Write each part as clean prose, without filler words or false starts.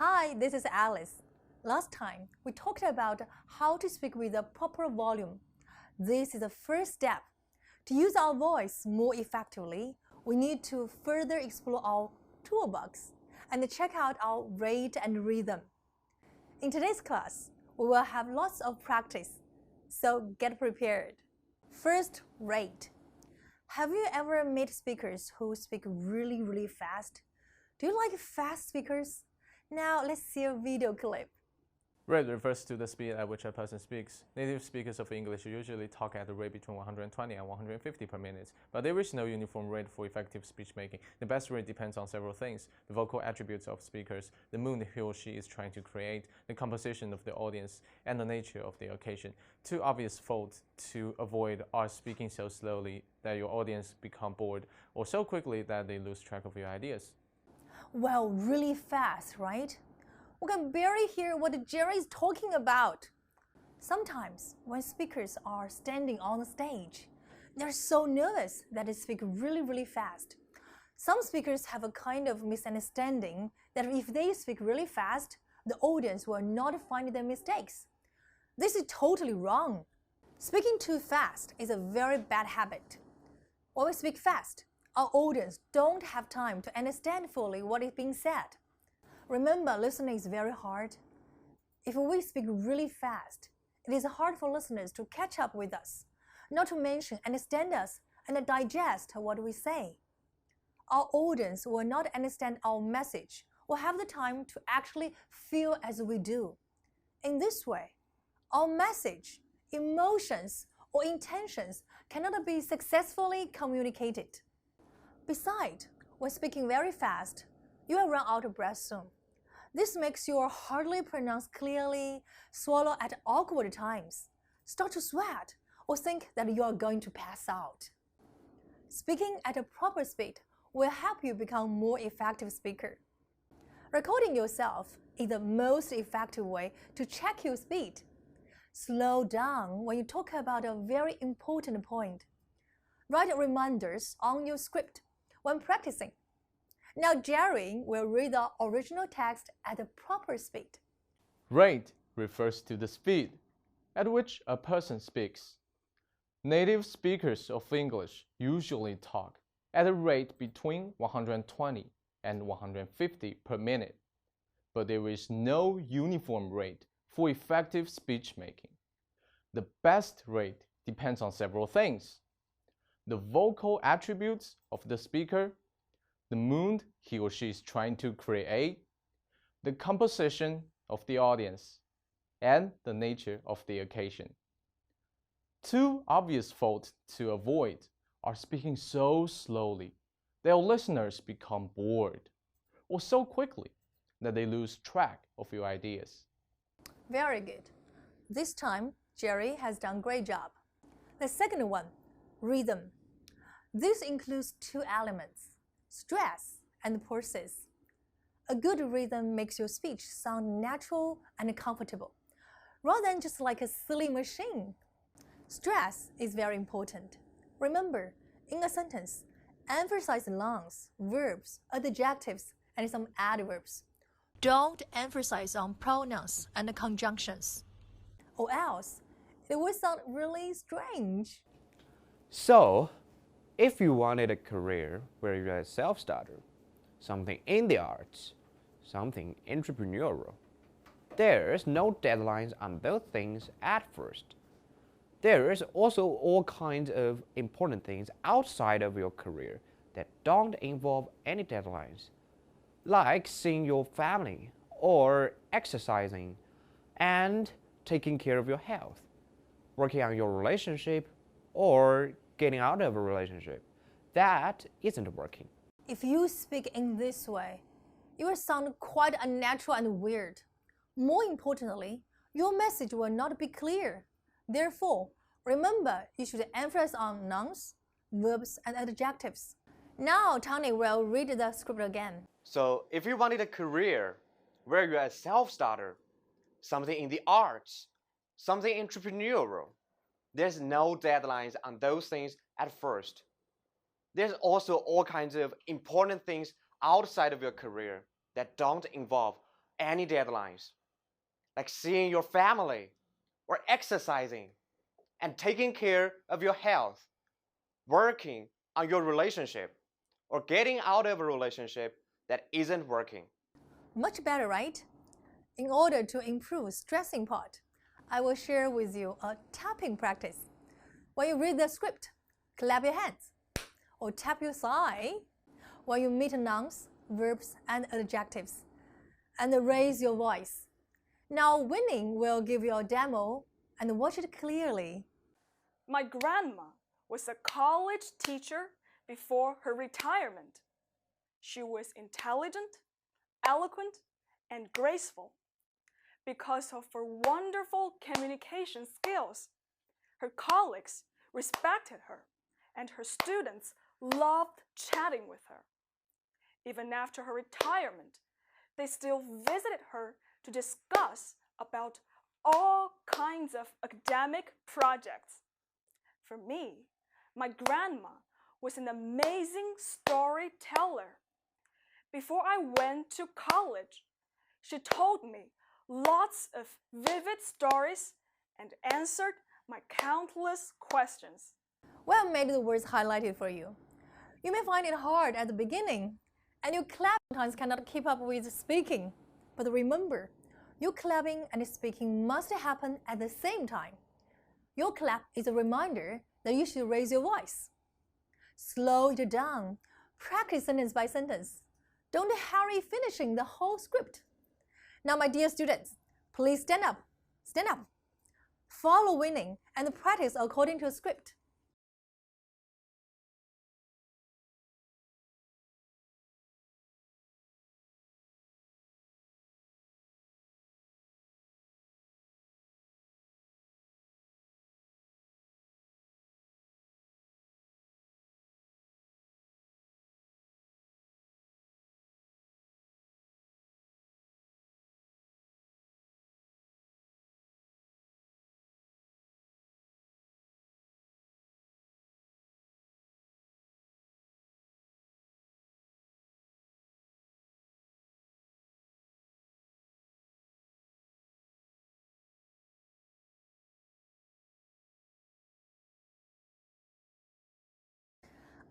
Hi, this is Alice. Last time, we talked about how to speak with a proper volume. This is the first step. To use our voice more effectively, we need to further explore our toolbox and check out our rate and rhythm. In today's class, we will have lots of practice, so get prepared. First, rate. Have you ever met speakers who speak really fast? Do you like fast speakers? Now let's see a video clip. Rate refers to the speed at which a person speaks. Native speakers of English usually talk at a rate between 120 and 150 per minute, but there is no uniform rate for effective speech making. The best rate depends on several things: the vocal attributes of speakers, the mood he or she is trying to create, the composition of the audience, and the nature of the occasion. Two obvious faults to avoid are speaking so slowly that your audience become bored, or so quickly that they lose track of your ideas. Well, really fast, right? We can barely hear what Jerry is talking about. Sometimes, when speakers are standing on the stage, they're so nervous that they speak really fast. Some speakers have a kind of misunderstanding that if they speak really fast, the audience will not find their mistakes. This is totally wrong. Speaking too fast is a very bad habit. When we speak fast, our audience don't have time to understand fully what is being said. Remember, listening is very hard. If we speak really fast, it is hard for listeners to catch up with us, not to mention understand us and digest what we say. Our audience will not understand our message or have the time to actually feel as we do. In this way, our message, emotions, or intentions cannot be successfully communicated. Besides, when speaking very fast, you will run out of breath soon. This makes you hardly pronounce clearly, swallow at awkward times, start to sweat, or think that you are going to pass out. Speaking at a proper speed will help you become a more effective speaker. Recording yourself is the most effective way to check your speed. Slow down when you talk about a very important point. Write reminders on your script when practicing. Now Jerry will read the original text at a proper speed. Rate refers to the speed at which a person speaks. Native speakers of English usually talk at a rate between 120 and 150 per minute, but there is no uniform rate for effective speech making. The best rate depends on several things: the vocal attributes of the speaker, the mood he or she is trying to create, the composition of the audience, and the nature of the occasion. Two obvious faults to avoid are speaking so slowly that your listeners become bored, or so quickly that they lose track of your ideas. Very good. This time, Jerry has done a great job. The second one, rhythm. This includes two elements: stress and pauses. A good rhythm makes your speech sound natural and comfortable, rather than just like a silly machine. Stress is very important. Remember, in a sentence, emphasize nouns, verbs, adjectives, and some adverbs. Don't emphasize on pronouns and conjunctions, or else it will sound really strange. So, if you wanted a career where you're a self-starter, something in the arts, something entrepreneurial, there's no deadlines on those things at first. There's also all kinds of important things outside of your career that don't involve any deadlines, like seeing your family or exercising and taking care of your health, working on your relationship or getting out of a relationship that isn't working. If you speak in this way, you will sound quite unnatural and weird. More importantly, your message will not be clear. Therefore, remember you should emphasize on nouns, verbs, and adjectives. Now Tony will read the script again. So if you wanted a career where you're a self-starter, something in the arts, something entrepreneurial, there's no deadlines on those things at first. There's also all kinds of important things outside of your career that don't involve any deadlines, like seeing your family, or exercising, and taking care of your health, working on your relationship, or getting out of a relationship that isn't working. Much better, right? In order to improve stressing part, I will share with you a tapping practice. When you read the script, clap your hands or tap your thigh. When you meet nouns, verbs, and adjectives, and raise your voice. Now Winning will give you a demo and watch it clearly. My grandma was a college teacher before her retirement. She was intelligent, eloquent, and graceful. Because of her wonderful communication skills, her colleagues respected her, and her students loved chatting with her. Even after her retirement, they still visited her to discuss about all kinds of academic projects. For me, my grandma was an amazing storyteller. Before I went to college, she told me lots of vivid stories and answered my countless questions. We have made the words highlighted for you. You may find it hard at the beginning, and your clap sometimes cannot keep up with speaking. But remember, your clapping and speaking must happen at the same time. Your clap is a reminder that you should raise your voice. Slow it down. Practice sentence by sentence. Don't hurry finishing the whole script. Now, my dear students, please stand up. Stand up. Follow Winning and practice according to the script.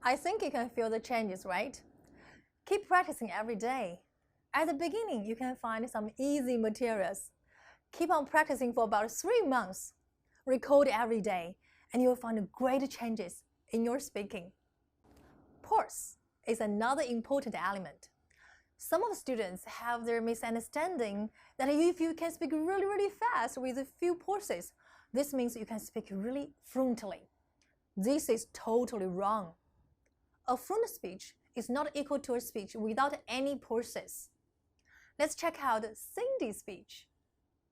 I think you can feel the changes, right? Keep practicing every day. At the beginning, you can find some easy materials. Keep on practicing for about 3 months. Record every day, and you will find great changes in your speaking. Pause is another important element. Some of the students have their misunderstanding that if you can speak really fast with a few pauses, this means you can speak really fluently. This is totally wrong. A fluent speech is not equal to a speech without any pauses. Let's check out Cindy's speech.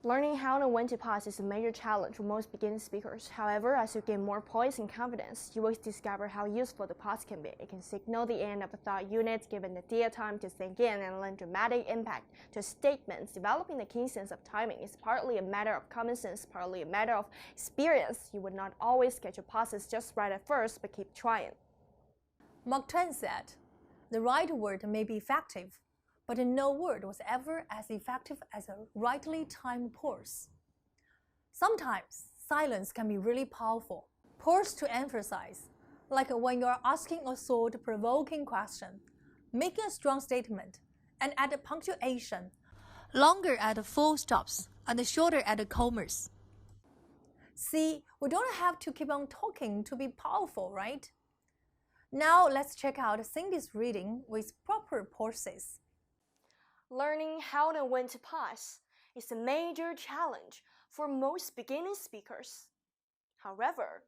Learning how and when to pause is a major challenge for most beginning speakers. However, as you gain more poise and confidence, you will discover how useful the pause can be. It can signal the end of a thought unit, giving the idea time to sink in and lend dramatic impact to statements. Developing the keen sense of timing is partly a matter of common sense, partly a matter of experience. You would not always get your pauses just right at first, but keep trying. Mark Twain said, "The right word may be effective, but no word was ever as effective as a rightly timed pause." Sometimes silence can be really powerful. Pause to emphasize, like when you're asking a thought-provoking question, making a strong statement, and add punctuation, longer at full stops and shorter at commas. See, we don't have to keep on talking to be powerful, right? Now let's check out Cindy's reading with proper pauses. Learning how and when to pause is a major challenge for most beginning speakers. However,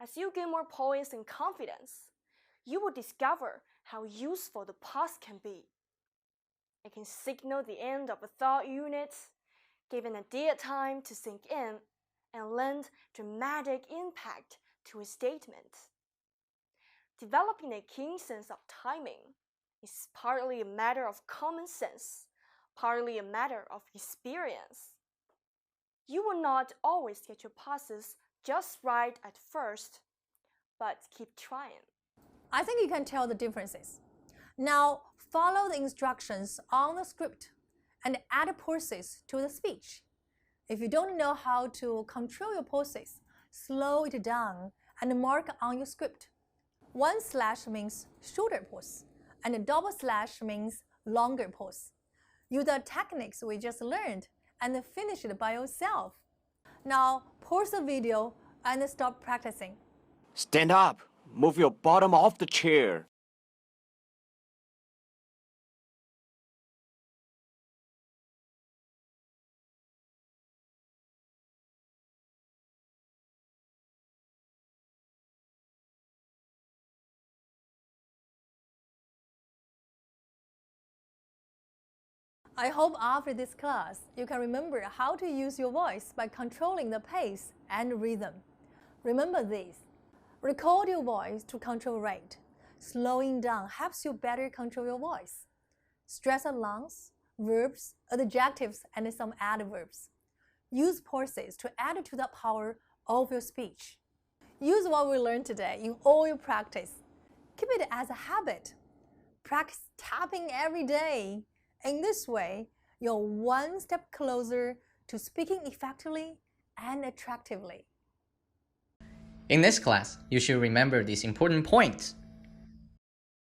as you gain more poise and confidence, you will discover how useful the pause can be. It can signal the end of a thought unit, give an idea time to sink in, and lend dramatic impact to a statement. Developing a keen sense of timing is partly a matter of common sense, partly a matter of experience. You will not always get your pauses just right at first, but keep trying. I think you can tell the differences. Now follow the instructions on the script and add pauses to the speech. If you don't know how to control your pauses, slow it down and mark on your script. 1/ means shorter pause, and a double slash means longer pause. Use the techniques we just learned and finish it by yourself. Now, pause the video and stop practicing. Stand up. Move your bottom off the chair. I hope after this class, you can remember how to use your voice by controlling the pace and rhythm. Remember this. Record your voice to control rate. Slowing down helps you better control your voice. Stress on lungs, verbs, adjectives, and some adverbs. Use pauses to add to the power of your speech. Use what we learned today in all your practice. Keep it as a habit. Practice tapping every day. In this way, you're one step closer to speaking effectively and attractively. In this class, you should remember these important points.